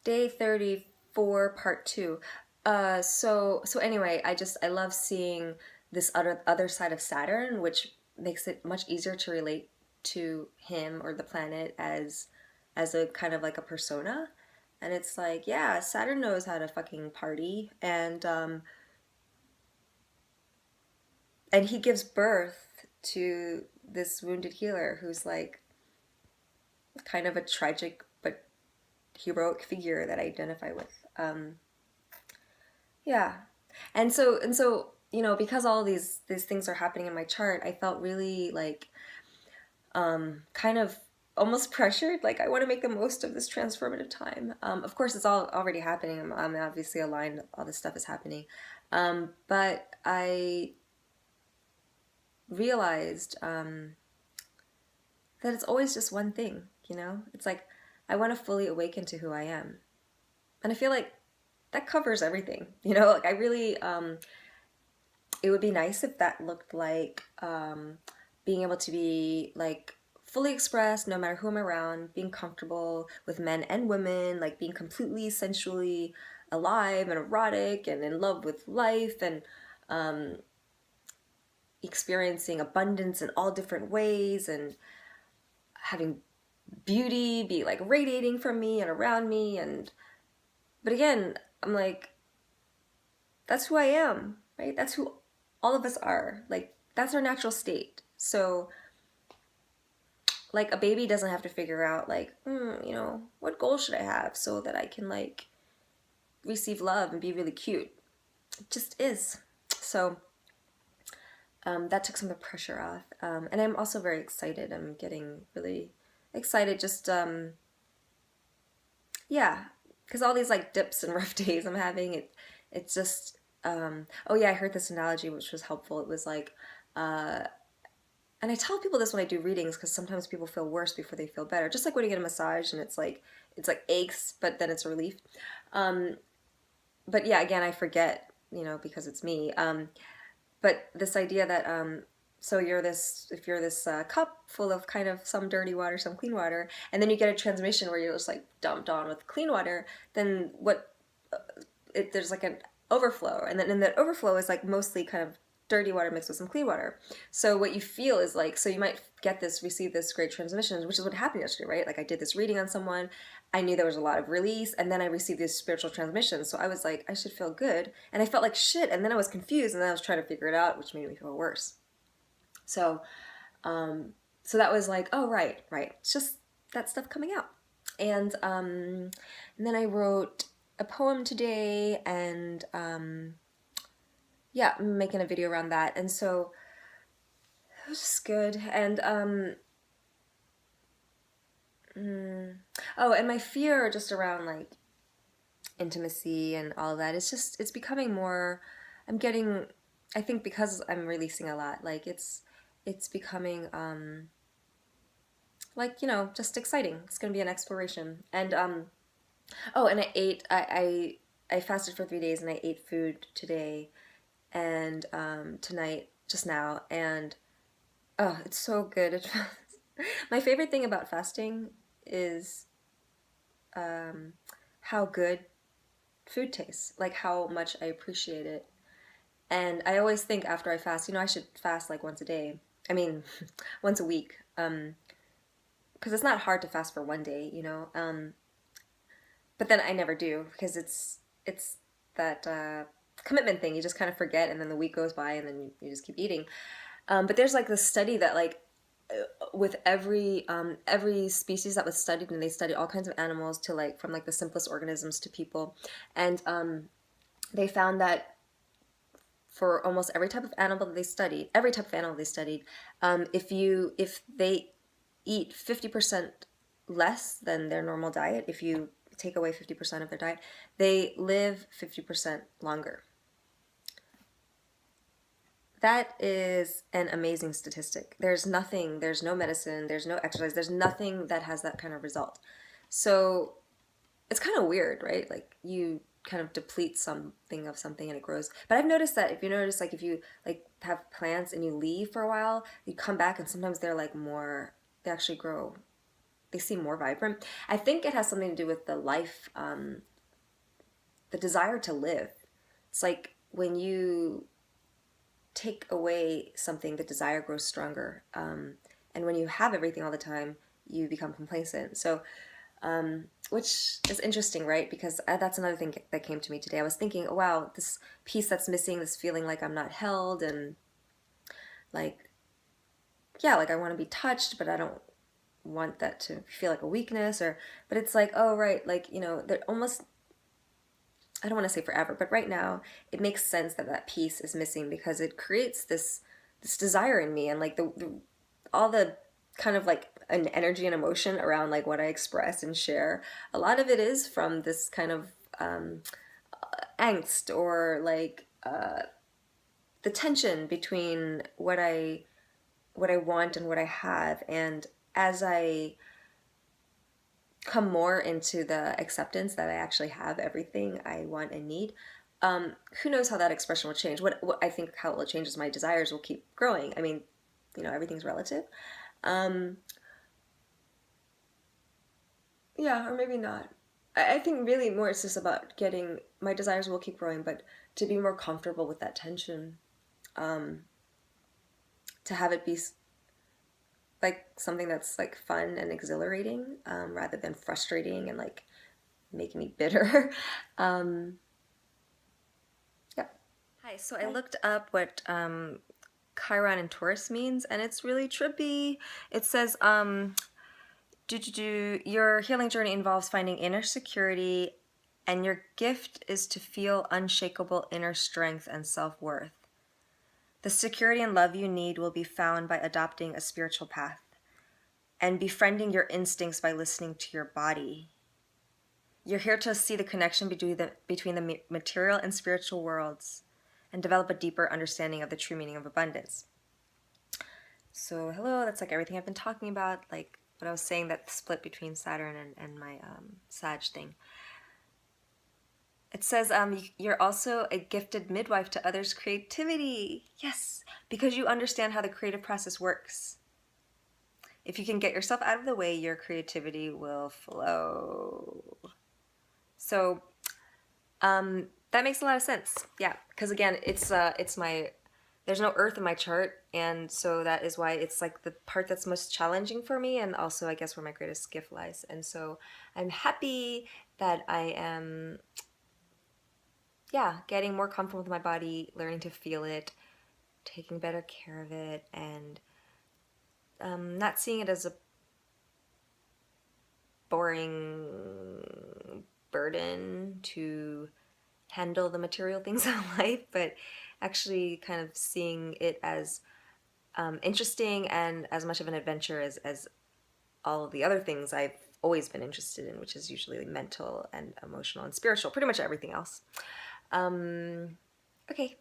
Day 34, part 2. So anyway, I love seeing this other side of Saturn, which makes it much easier to relate to him or the planet as a kind of like a persona. And it's like, yeah, Saturn knows how to fucking party, and he gives birth to this wounded healer who's like kind of a tragic but heroic figure that I identify with. Yeah. And so, because all these things are happening in my chart, I felt really like kind of almost pressured. Like I want to make the most of this transformative time. Of course, it's all already happening. I'm obviously aligned. All this stuff is happening. But I realized that it's always just one thing. It's like I want to fully awaken to who I am, and I feel like that covers everything. Like I really it would be nice if that looked like being able to be like fully expressed no matter who I'm around, being comfortable with men and women, like being completely sensually alive and erotic and in love with life, and um, experiencing abundance in all different ways, and having beauty be like radiating from me and around me. And but again, I'm like, that's who I am, right? That's who all of us are. Like that's our natural state. So like a baby doesn't have to figure out like, what goal should I have so that I can like receive love and be really cute. It just is. So that took some of the pressure off. And I'm also very excited. I'm getting really excited just, yeah, because all these like dips and rough days I'm having, it's just, oh yeah, I heard this analogy which was helpful. It was like, and I tell people this when I do readings because sometimes people feel worse before they feel better. Just like when you get a massage and it's like aches, but then it's a relief. But yeah, again, I forget, because it's me. But this idea that so if you're this cup full of kind of some dirty water, some clean water, and then you get a transmission where you're just like dumped on with clean water, then there's like an overflow, and then in that overflow is like mostly kind of dirty water mixed with some clean water. So what you feel is like, so you might receive this great transmission, which is what happened yesterday, right? Like I did this reading on someone, I knew there was a lot of release, and then I received this spiritual transmission. So I was like, I should feel good, and I felt like shit, and then I was confused, and then I was trying to figure it out, which made me feel worse. So, so that was like, oh right, it's just that stuff coming out, and then I wrote a poem today, and yeah, I'm making a video around that, and so it was just good. And oh, and my fear just around like intimacy and all of that, it's becoming more, I'm getting, I think because I'm releasing a lot, like it's becoming like, just exciting. It's gonna be an exploration. And oh, and I fasted for 3 days, and I ate food today and tonight just now, and oh, it's so good. My favorite thing about fasting is how good food tastes, like how much I appreciate it. And I always think after I fast, I should fast like once a day. I mean, once a week. Because it's not hard to fast for one day, but then I never do because it's that commitment thing. You just kind of forget, and then the week goes by, and then you just keep eating. But there's like this study that like with every species that was studied, and they studied all kinds of animals to like from like the simplest organisms to people, and they found that for almost every type of animal they studied, if they eat 50% less than their normal diet, if you take away 50% of their diet, they live 50% longer. That is an amazing statistic. There's no medicine, there's no exercise, there's nothing that has that kind of result. So it's kind of weird, right? Like you kind of deplete something of something and it grows. But I've noticed that if you notice, like if you like have plants and you leave for a while, you come back and sometimes they're like more, they actually grow they seem more vibrant. I think it has something to do with the life, the desire to live. It's like when you take away something, the desire grows stronger. And when you have everything all the time, you become complacent. So, which is interesting, right? Because that's another thing that came to me today. I was thinking, oh, wow, this piece that's missing, this feeling like I'm not held, and like, yeah, like I want to be touched, but I don't want that to feel like a weakness, or, but it's like, oh, right, like, they're almost, I don't want to say forever, but right now it makes sense that that piece is missing because it creates this desire in me, and like the all the kind of like an energy and emotion around like what I express and share. A lot of it is from this kind of angst, or like the tension between what I want and what I have. And as I come more into the acceptance that I actually have everything I want and need, who knows how that expression will change. What I think how it will change is my desires will keep growing. I mean, everything's relative. Um, yeah, or maybe not. I think really more it's just about getting, my desires will keep growing, but to be more comfortable with that tension, um, to have it be like something that's like fun and exhilarating, rather than frustrating and like making me bitter. um, yeah. Hi, so I looked up what Chiron and Taurus means, and it's really trippy. It says, your healing journey involves finding inner security, and your gift is to feel unshakable inner strength and self-worth. The security and love you need will be found by adopting a spiritual path and befriending your instincts by listening to your body. You're here to see the connection between the material and spiritual worlds and develop a deeper understanding of the true meaning of abundance. So, hello, that's like everything I've been talking about, like what I was saying, that split between Saturn and my Sag thing. It says, you're also a gifted midwife to others' creativity. Yes, because you understand how the creative process works. If you can get yourself out of the way, your creativity will flow. So, that makes a lot of sense. Yeah, because again, it's my, there's no earth in my chart, and so that is why it's like the part that's most challenging for me, and also I guess where my greatest gift lies. And so I'm happy that I am, yeah, getting more comfortable with my body, learning to feel it, taking better care of it, and not seeing it as a boring burden to handle the material things of life, but actually kind of seeing it as interesting and as much of an adventure as all of the other things I've always been interested in, which is usually mental and emotional and spiritual, pretty much everything else. Okay,